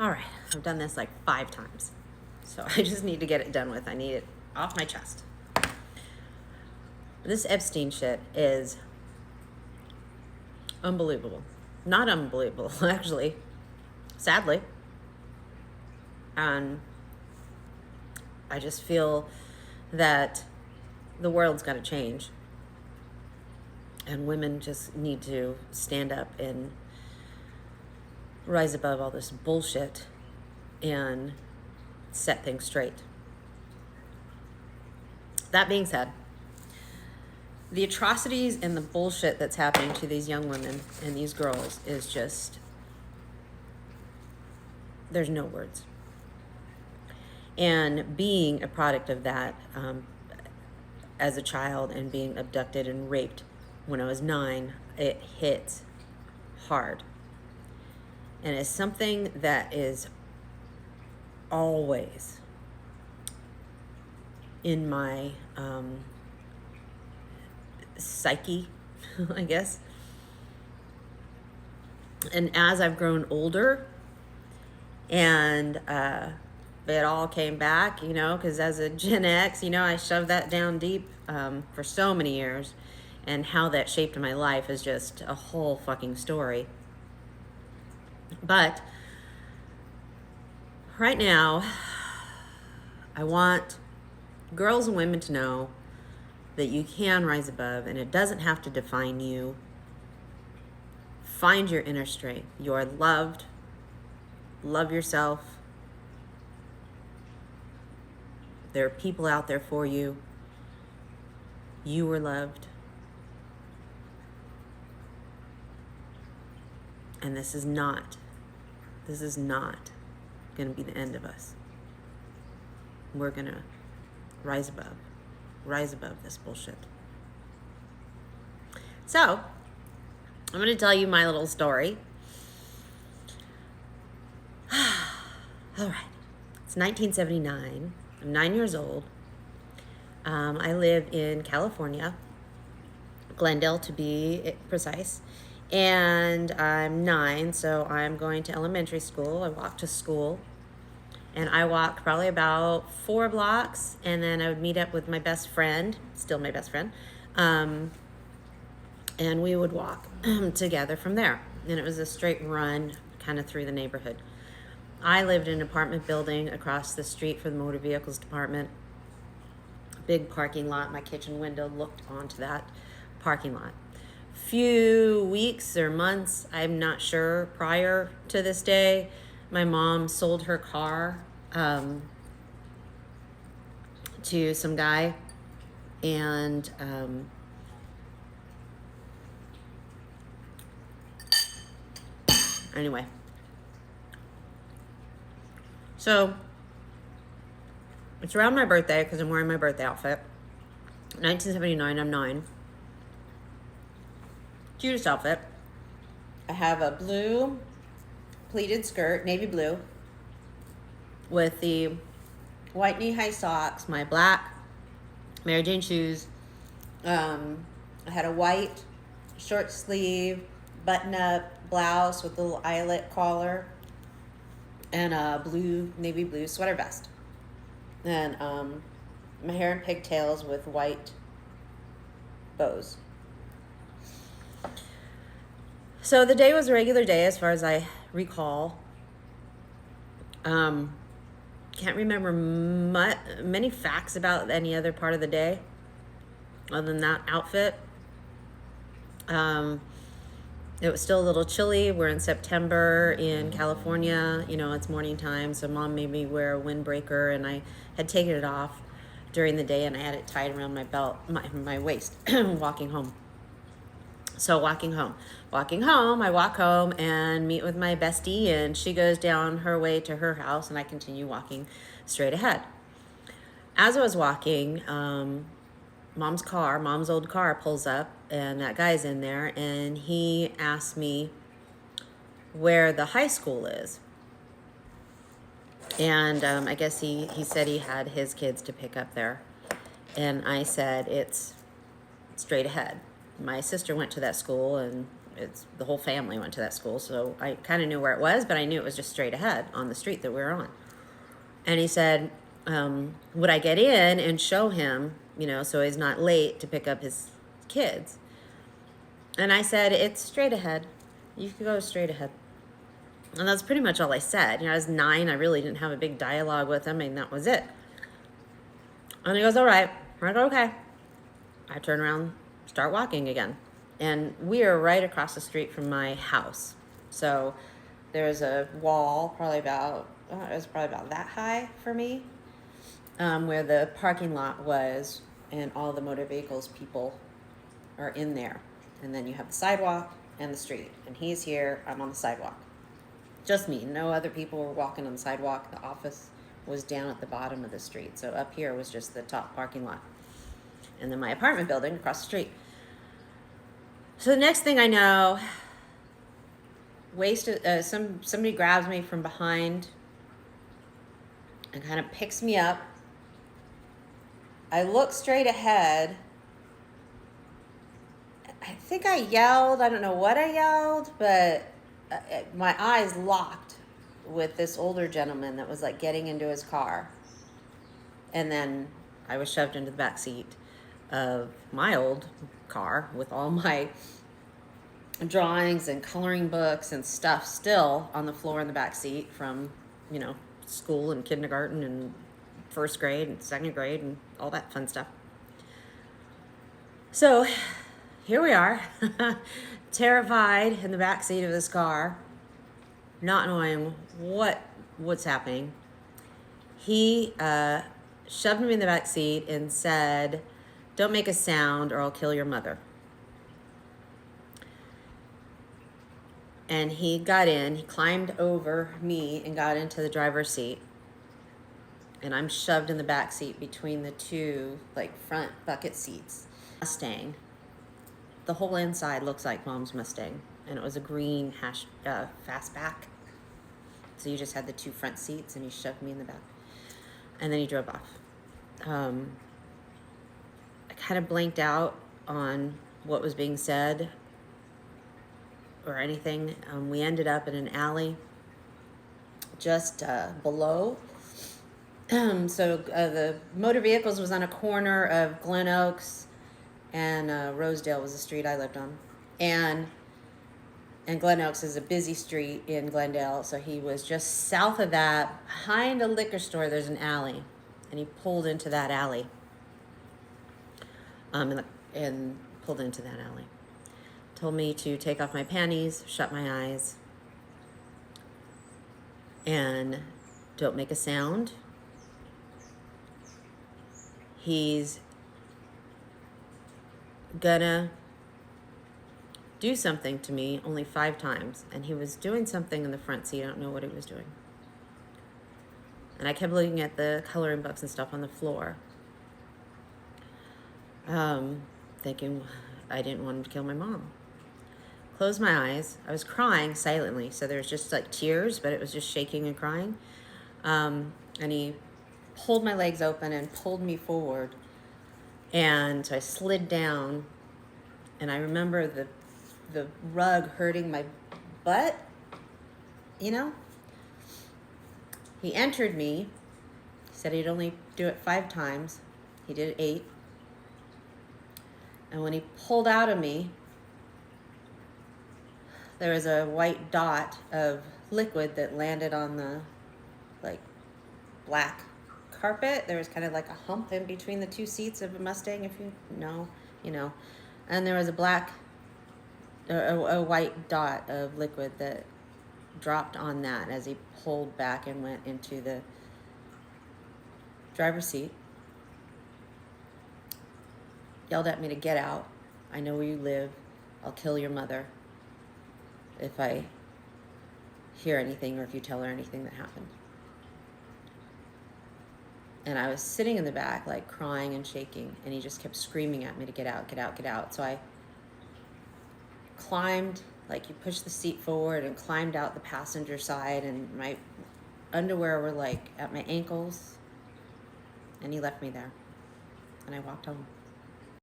All right, I've done this like 5 times. So I just need to get it done with. I need it off my chest. This Epstein shit is unbelievable. Not unbelievable, actually. Sadly. And I just feel that the world's got to change. And women just need to stand up and rise above all this bullshit and set things straight. That being said, the atrocities and the bullshit that's happening to these young women and these girls is just, there's no words. And being a product of that as a child and being abducted and raped when I was 9, it hit hard. And it's something that is always in my psyche, I guess. And as I've grown older and it all came back, you know, because as a Gen X, you know, I shoved that down deep for so many years, and how that shaped my life is just a whole fucking story. But right now, I want girls and women to know that you can rise above, and it doesn't have to define you. Find your inner strength. You are loved. Love yourself. There are people out there for you. You were loved. And this is not going to be the end of us. We're going to rise above this bullshit. So, I'm going to tell you my little story. All right. It's 1979. I'm 9 years old. I live in California, Glendale to be precise. And I'm 9, so I'm going to elementary school. I walk to school. And I walked probably about 4 blocks, and then I would meet up with my best friend, still my best friend, and we would walk together from there. And it was a straight run kind of through the neighborhood. I lived in an apartment building across the street from the motor vehicles department. Big parking lot. My kitchen window looked onto that parking lot. Few weeks or months, I'm not sure, prior to this day, my mom sold her car to some guy, and anyway, so it's around my birthday because I'm wearing my birthday outfit. 1979, I'm 9. Cutest outfit. I have a blue pleated skirt, navy blue, with the white knee-high socks, my black Mary Jane shoes. I had a white short sleeve button-up blouse with a little eyelet collar, and a blue, navy blue sweater vest. And my hair in pigtails with white bows. So the day was a regular day as far as I recall. Can't remember many facts about any other part of the day other than that outfit. It was still a little chilly. We're in September in California. You know, it's morning time, so Mom made me wear a windbreaker, and I had taken it off during the day, and I had it tied around my belt, my waist, walking home. So walking home, I walk home and meet with my bestie, and she goes down her way to her house, and I continue walking straight ahead. As I was walking, Mom's old car pulls up, and that guy's in there, and he asked me where the high school is. And I guess he said he had his kids to pick up there. And I said, it's straight ahead. My sister went to that school, and it's the whole family went to that school, so I kind of knew where it was, but I knew it was just straight ahead on the street that we were on. And he said, would I get in and show him, so he's not late to pick up his kids? And I said, it's straight ahead. You can go straight ahead. And that's pretty much all I said. I was 9. I really didn't have a big dialogue with him, and that was it. And he goes, all right. I go, okay. I turn around, start walking again. And we are right across the street from my house. So there's a wall, it was probably about that high for me, where the parking lot was, and all the motor vehicles people are in there. And then you have the sidewalk and the street. And he's here, I'm on the sidewalk. Just me, no other people were walking on the sidewalk. The office was down at the bottom of the street. So up here was just the top parking lot. And then my apartment building across the street. So the next thing I know, somebody grabs me from behind and kind of picks me up. I look straight ahead. I think I yelled. I don't know what I yelled, but my eyes locked with this older gentleman that was like getting into his car. And then I was shoved into the back seat of my old car with all my drawings and coloring books and stuff still on the floor in the back seat from, school and kindergarten and first grade and second grade and all that fun stuff. So here we are, terrified in the back seat of this car, not knowing what's happening. He shoved me in the back seat and said, "Don't make a sound or I'll kill your mother." And he got in, he climbed over me and got into the driver's seat. And I'm shoved in the back seat between the two, front bucket seats. Mustang. The whole inside looks like Mom's Mustang. And it was a green fastback. So you just had the two front seats and he shoved me in the back. And then he drove off. I kind of blanked out on what was being said or anything. We ended up in an alley just below. So the motor vehicles was on a corner of Glen Oaks and Rosedale was the street I lived on. And Glen Oaks is a busy street in Glendale. So he was just south of that. Behind a liquor store, there's an alley. And he pulled into that alley. And pulled into that alley. Told me to take off my panties, shut my eyes, and don't make a sound. He's gonna do something to me only 5 times. And he was doing something in the front seat. I don't know what he was doing. And I kept looking at the coloring books and stuff on the floor. Thinking I didn't want him to kill my mom. Closed my eyes. I was crying silently. So there was just tears, but it was just shaking and crying. And he pulled my legs open and pulled me forward. And so I slid down. And I remember the rug hurting my butt, He entered me. He said he'd only do it 5 times. He did it 8. And when he pulled out of me, there was a white dot of liquid that landed on the black carpet. There was kind of a hump in between the 2 seats of a Mustang, if you know. And there was a white dot of liquid that dropped on that as he pulled back and went into the driver's seat. Yelled at me to get out. I know where you live. I'll kill your mother if I hear anything or if you tell her anything that happened. And I was sitting in the back, crying and shaking, and he just kept screaming at me to get out, get out, get out. So I climbed, you push the seat forward and climbed out the passenger side, and my underwear were at my ankles, and he left me there, and I walked home.